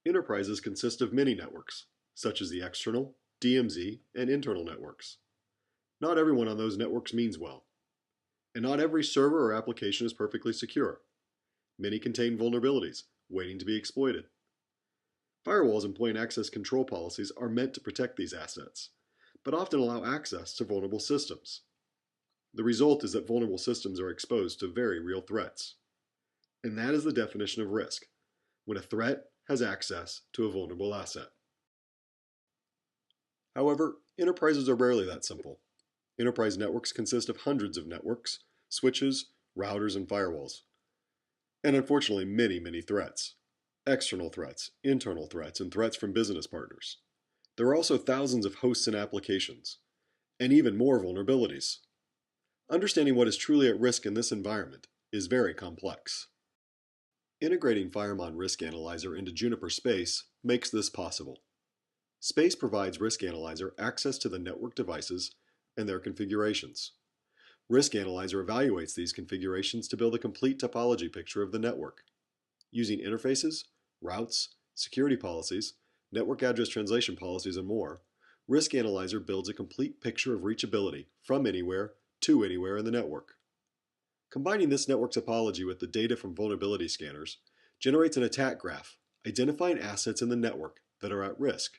Enterprises consist of many networks, such as the external, DMZ, and internal networks. Not everyone on those networks means well, and not every server or application is perfectly secure. Many contain vulnerabilities, waiting to be exploited. Firewalls and point access control policies are meant to protect these assets, but often allow access to vulnerable systems. The result is that vulnerable systems are exposed to very real threats. And that is the definition of risk, when a threat has access to a vulnerable asset. However, enterprises are rarely that simple. Enterprise networks consist of hundreds of networks, switches, routers, and firewalls. And unfortunately, many threats. External threats, internal threats, and threats from business partners. There are also thousands of hosts and applications, and even more vulnerabilities. Understanding what is truly at risk in this environment is very complex. Integrating FireMon Risk Analyzer into Juniper Space makes this possible. Space provides Risk Analyzer access to the network devices and their configurations. Risk Analyzer evaluates these configurations to build a complete topology picture of the network. Using interfaces, routes, security policies, network address translation policies, and more, Risk Analyzer builds a complete picture of reachability from anywhere to anywhere in the network. Combining this network topology with the data from vulnerability scanners generates an attack graph identifying assets in the network that are at risk.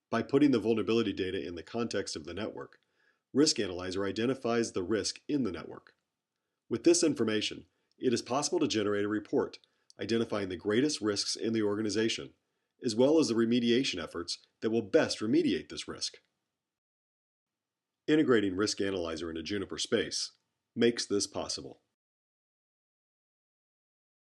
By putting the vulnerability data in the context of the network, Risk Analyzer identifies the risk in the network. With this information, it is possible to generate a report identifying the greatest risks in the organization, as well as the remediation efforts that will best remediate this risk. Integrating Risk Analyzer into Juniper Space makes this possible.